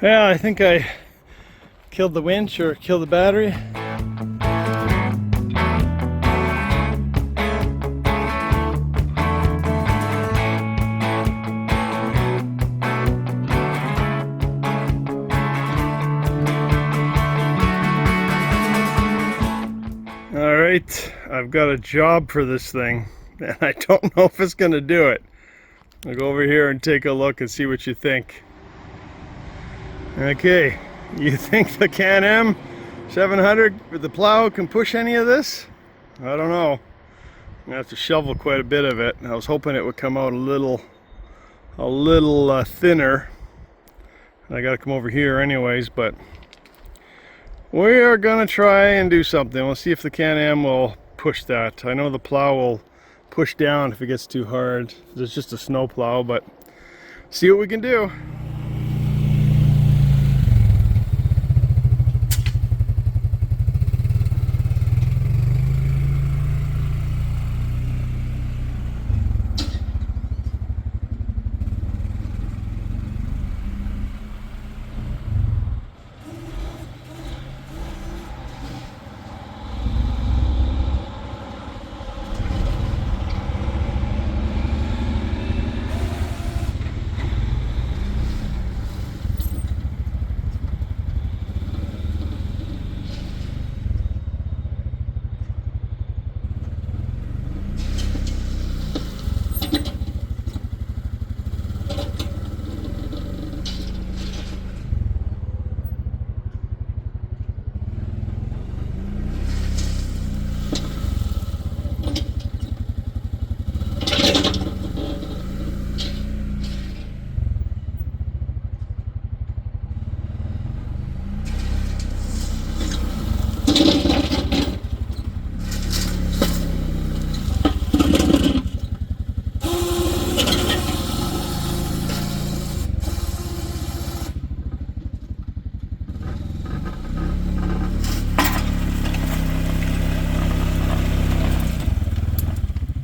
Yeah, I think I killed the winch or killed the battery. All right, I've got a job for this thing, and I don't know if it's gonna do it. I'll go over here and take a look and see what you think. Okay, you think the Can Am 700 with the plow can push any of this? I don't know. I'm gonna have to shovel quite a bit of it. I was hoping it would come out a little thinner. I gotta come over here anyways, but we are gonna try and do something. We'll see if the Can Am will push that. I know the plow will push down if it gets too hard. It's just a snow plow, but see what we can do.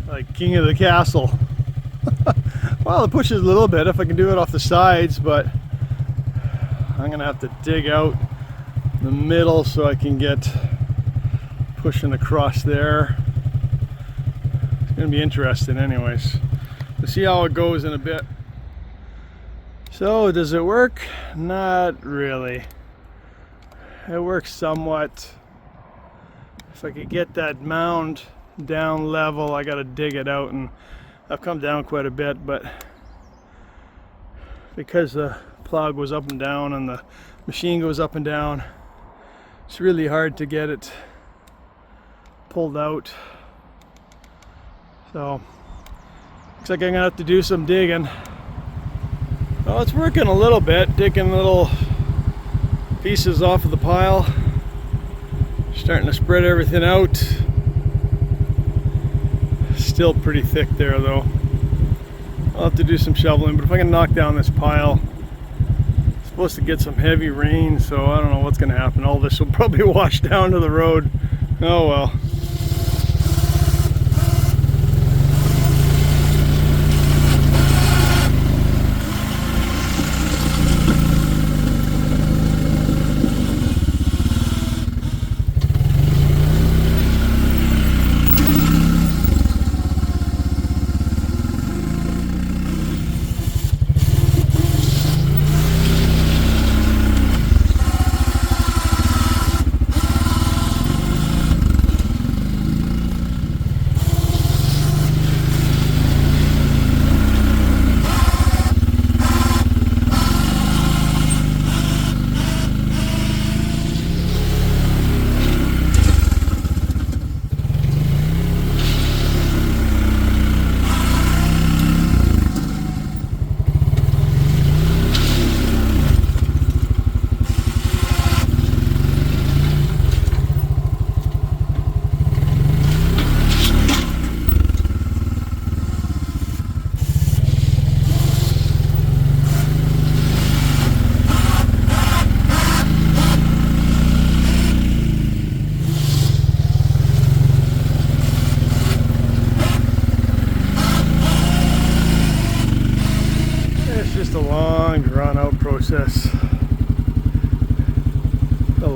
Like king of the castle. Well, it pushes a little bit if I can do it off the sides, but I'm gonna have to dig out the middle so I can get pushing across there. It's gonna be interesting anyways. We'll see how it goes in a bit. So does it work? Not really. It works somewhat. If I could get that mound down level, I gotta dig it out, and I've come down quite a bit, but because the plow goes up and down and the machine goes up and down, it's really hard to get it pulled out. So looks like I'm gonna have to do some digging. Well, it's working a little bit, digging little pieces off of the pile, starting to spread everything out. Still pretty thick there though. I'll have to do some shoveling, but if I can knock down this pile, it's supposed to get some heavy rain, so I don't know what's gonna happen. All this will probably wash down to the road. Oh well.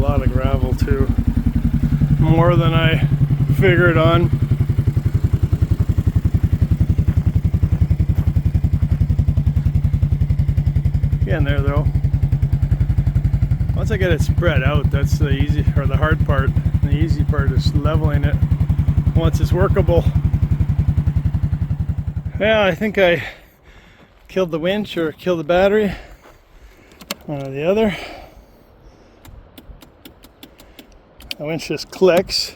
lot of gravel too. More than I figured on. Getting there though. Once I get it spread out, that's the easy, or the hard part. The easy part is leveling it once it's workable. Yeah, I think I killed the winch or killed the battery. One or the other. The winch just clicks.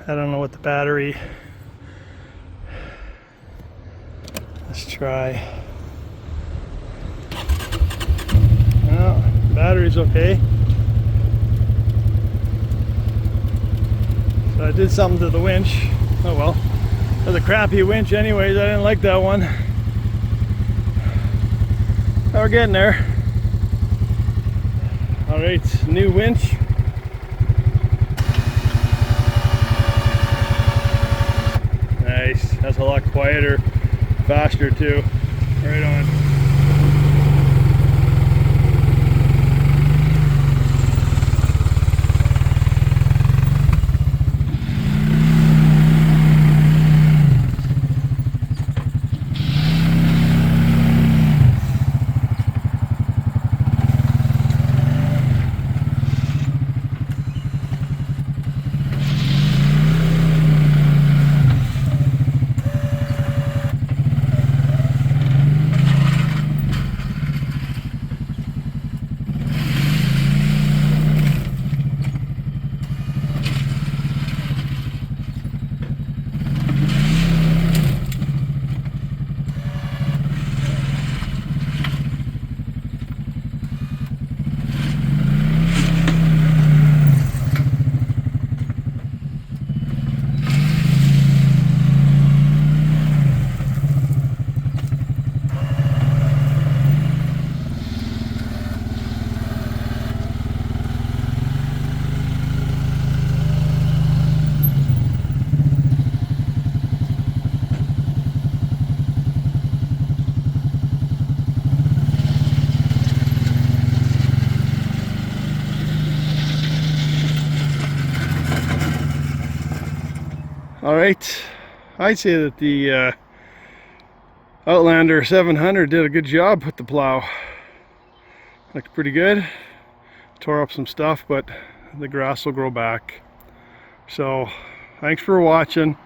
I don't know what the battery. Let's try. No, battery's okay. So I did something to the winch. Oh well. It was a crappy winch anyways. I didn't like that one. Now we're getting there. Alright, new winch. Nice. That's a lot quieter, faster too. Right on. Alright, I'd say that the Outlander 700 did a good job with the plow. Looked pretty good. Tore up some stuff, but the grass will grow back. So, thanks for watching.